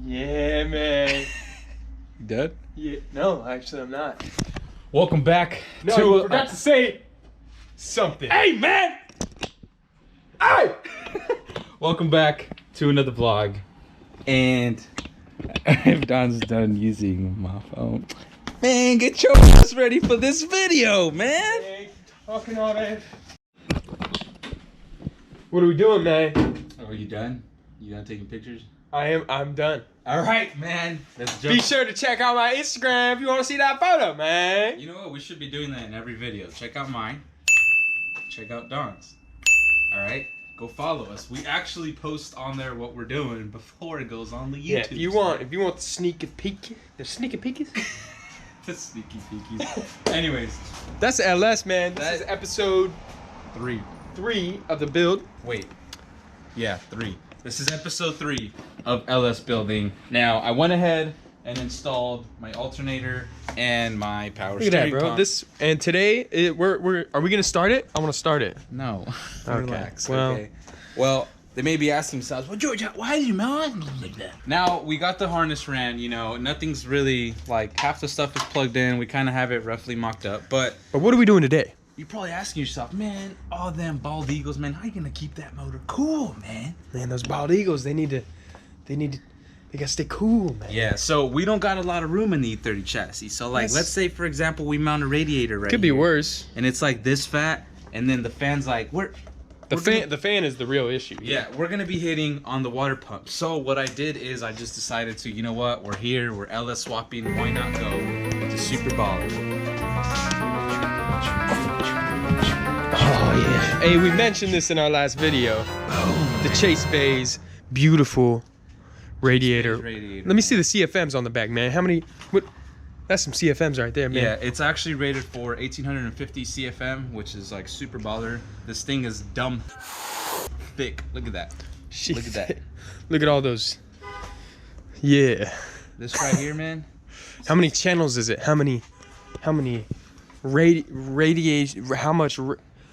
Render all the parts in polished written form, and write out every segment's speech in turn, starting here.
Yeah, man. You done? Yeah. No, actually, I'm not. Welcome back No, to you forgot to say something. Hey, man! Hey! Welcome back to another vlog. And if Don's done using my phone, man, get your ass ready for this video, man. Hey, talking all that. What are we doing, man? Oh, are you done? You done taking pictures? I'm done. All right, man. Let's jump. Be sure to check out my Instagram if you want to see that photo, man. You know what? We should be doing that in every video. Check out mine. Check out Don's. All right? Go follow us. We actually post on there what we're doing before it goes on the YouTube. Yeah, if you want the sneaky peek, the sneaky peekies. The sneaky peekies. Anyways, that's LS, man. This is episode 3 of the build. Wait. Yeah, 3. This is episode 3 of LS building. Now, I went ahead and installed my alternator and my power steering. Look at that, bro. Pump. And today are we gonna start it? I want to start it. No. Okay. Relax. Well, okay. Well, they may be asking themselves, well, George, why did you mount like that? Now, we got the harness ran, you know, nothing's really, like, half the stuff is plugged in. We kind of have it roughly mocked up, but what are we doing today? You're probably asking yourself, man, all them bald eagles, man, how you gonna keep that motor cool, man? Man, those bald eagles, they gotta stay cool, man. Yeah, so we don't got a lot of room in the E30 chassis. So, like, let's say, for example, we mount a radiator right Could be here, worse. and it's like this fat, and then the fan's like, the fan is the real issue. Yeah, we're gonna be hitting on the water pump. So what I did is I just decided to, you know what, we're here, we're LS swapping, why not go with the super baller? Oh yeah. Hey, we mentioned this in our last video. Oh, the Chase Bay's beautiful radiator. Radiator. Let me see the CFMs on the back, man. How many? What? That's some CFMs right there, man. Yeah, it's actually rated for 1850 CFM, which is like super baller. This thing is dumb thick. Look at that. Shit. Look at that. Look at all those. Yeah. This right here, man. How many channels is it? How many radiation? How much?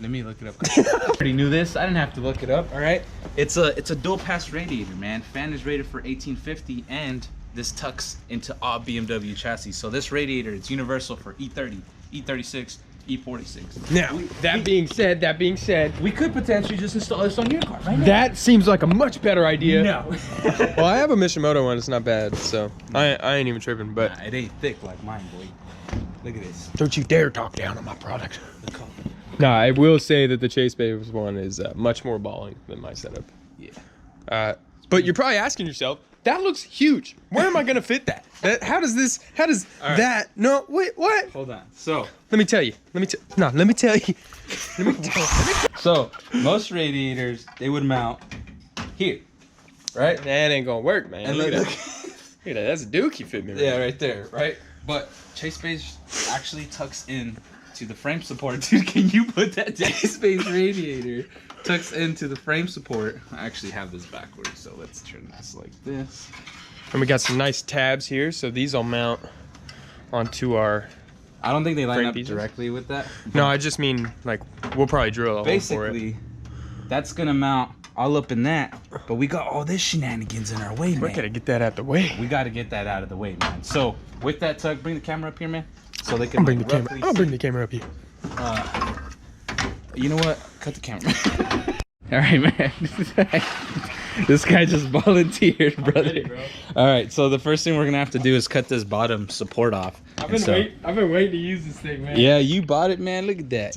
Let me look it up. I already knew this. I didn't have to look it up. All right. It's a dual pass radiator, man. Fan is rated for 1850, and this tucks into all BMW chassis. So this radiator, it's universal for E30, E36, E46. Now, that being said, we could potentially just install this on your car right now. That seems like a much better idea. No. Well, I have a Mishimoto one. It's not bad, so I ain't even tripping. But nah, it ain't thick like mine, boy. Look at this. Don't you dare talk down on my product. Look how. No, I will say that the Chase Bay's one is much more balling than my setup. Yeah. But you're probably asking yourself, that looks huge. Where am I gonna fit that? How does right. That? No, wait, what? Hold on. So let me tell you. Let me tell you. So most radiators, they would mount here, right? That ain't gonna work, man. And look at that. Look at that. That's a dookie fit me. Yeah, right there, right? But Chase Bay's actually tucks in to the frame support. Dude, can you put that Chase Bay's radiator tucks into the frame support? I actually have this backwards, so let's turn this like this. And we got some nice tabs here, so these will mount onto our. I don't think they line up pieces. directly with that. No, I just mean like we'll probably drill a hole for it. Basically, that's gonna mount all up in that, but we got all this shenanigans in our way, man. We gotta get that out the way. We gotta get that out of the way, man. So with that, Tug, bring the camera up here, man. So they can. I'll bring the camera up here. You know what? Cut the camera. All right, man. This guy just volunteered, brother. Ready, bro. All right, so the first thing we're gonna have to do is cut this bottom support off. I've been waiting to use this thing, man. Yeah, you bought it, man. Look at that.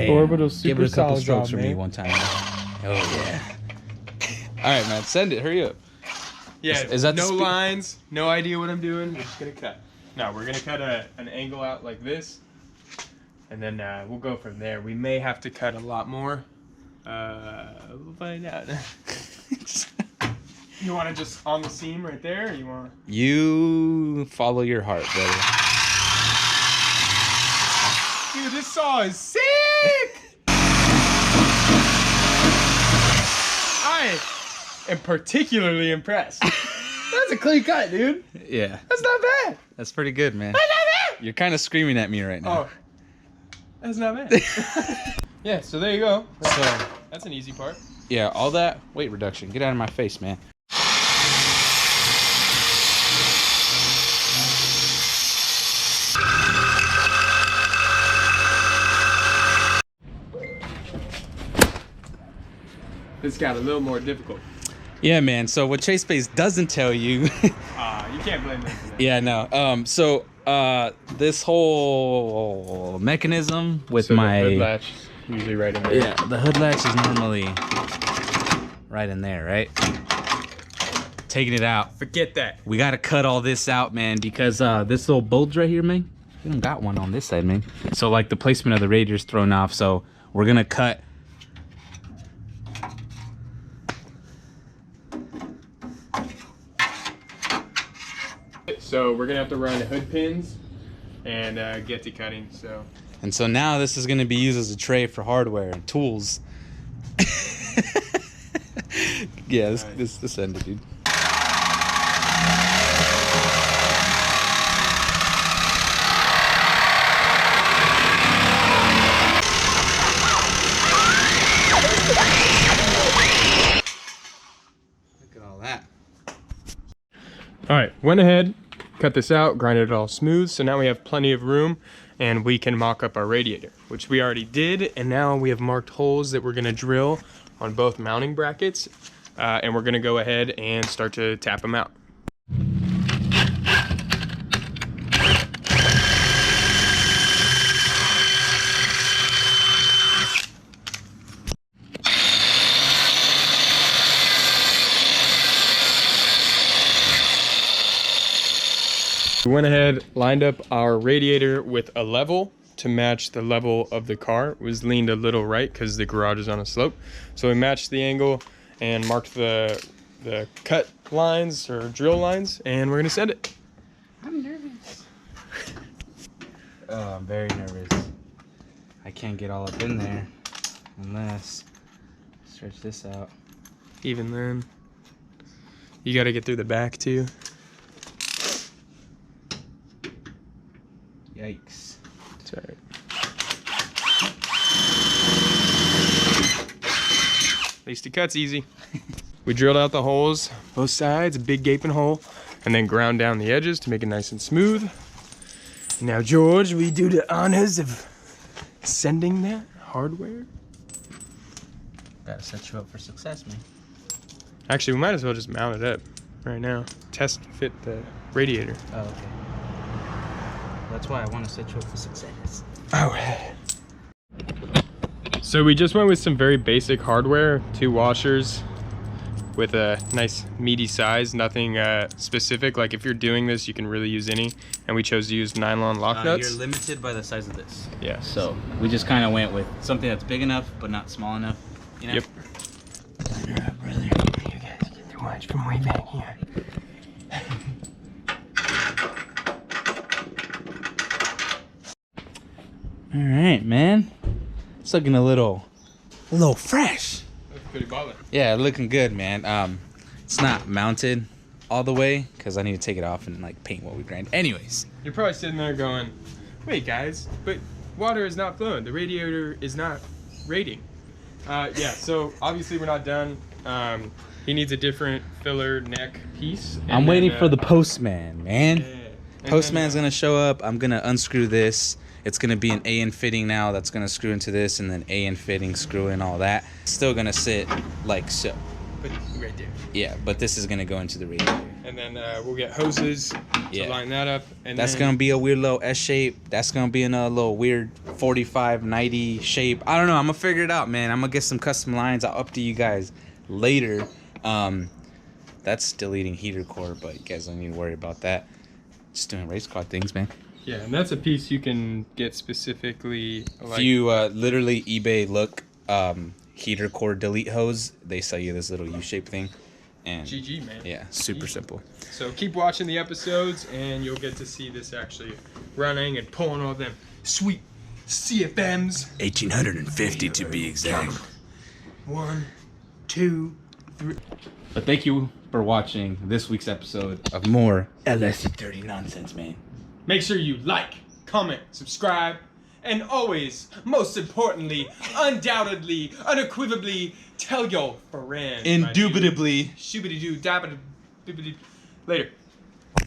Orbital super Give it a couple solid strokes job, for me man. one time. Oh yeah. All right, man. Send it. Hurry up. Yeah. Is that the no speed? lines? No idea what I'm doing. We're just gonna cut. No, we're gonna cut an angle out like this, and then we'll go from there. We may have to cut a lot more. We'll find out. You want to just on the seam right there, or you want? You follow your heart, brother. Dude, this saw is sick! I am particularly impressed. That's a clean cut, dude. Yeah. That's not bad. That's pretty good, man. That's not bad. You're kind of screaming at me right now. Oh, that's not bad. Yeah, so there you go. So that's an easy part. yeah, all that weight reduction. Get out of my face, man. this got a little more difficult. Yeah, man. So what Chase Base doesn't tell you. You can't blame them for that. Yeah, no. So this whole mechanism with So my the hood latch is usually right in there. Yeah, the hood latch is normally right in there, right? Taking it out. Forget that. We gotta cut all this out, man, because this little bulge right here, man, we don't got one on this side, man. So like the placement of the radiator's thrown off, so we're gonna cut. So we're gonna have to run hood pins and get to cutting. And so now this is gonna be used as a tray for hardware and tools. Yeah, this ended, dude. Look at all that. All right, went ahead, cut this out, grinded it all smooth. So now we have plenty of room and we can mock up our radiator, which we already did. And now we have marked holes that we're gonna drill on both mounting brackets. And we're gonna go ahead and start to tap them out. We went ahead, lined up our radiator with a level to match the level of the car. It was leaned a little right because the garage is on a slope. So we matched the angle and marked the cut lines or drill lines, and we're gonna set it. I'm nervous. Oh, I'm very nervous. I can't get all up in there unless I stretch this out. Even then, you gotta get through the back too. Yikes. It's all right. At least it cuts easy. We drilled out the holes, both sides, a big gaping hole, and then ground down the edges to make it nice and smooth. Now, George, we do the honors of sending that hardware. Gotta set you up for success, man. Actually, we might as well just mount it up right now. Test fit the radiator. Oh, okay. That's why I want to set you up for success. Oh. So we just went with some very basic hardware, 2 washers with a nice meaty size, nothing specific. Like if you're doing this, you can really use any. And we chose to use nylon lock nuts. You're limited by the size of this. Yeah. So we just kind of went with something that's big enough, but not small enough. You know? Yep. Brother, you guys get too much from way back here. All right, man. It's looking a little fresh. That's pretty baller. Yeah, looking good, man. It's not mounted all the way because I need to take it off and like paint what we grind. Anyways, You're probably sitting there going, wait guys, but water is not flowing. The radiator is not rating. Yeah, so obviously we're not done. He needs a different filler neck piece. I'm waiting for the postman, man. Yeah. And Postman's then, gonna show up. I'm gonna unscrew this. It's gonna be an AN fitting now that's gonna screw into this, and then AN fitting, screw in all that. Still gonna sit like so. put it right there. Yeah, but this is gonna go into the radiator. And then we'll get hoses to line that up. And that's then, gonna be a weird little S shape. That's gonna be another little weird 45, 90 shape. I don't know. I'm gonna figure it out, man. I'm gonna get some custom lines. I'll up to you guys later. That's still eating heater core, but you guys don't need to worry about that. Just doing race car things, man. Yeah, and that's a piece you can get specifically. Like, If you literally eBay look heater core delete hose, they sell you this little U-shaped thing. And GG, man. yeah, super simple. So keep watching the episodes, and you'll get to see this actually running and pulling all them sweet CFMs. 1850 to be exact. 1, 2, 3. But thank you for watching this week's episode of more LS30 nonsense, man. Make sure you like, comment, subscribe, and always, most importantly, undoubtedly, unequivocally, tell your friends. Indubitably. Shoobity doo, dabbity, bibbity. Later.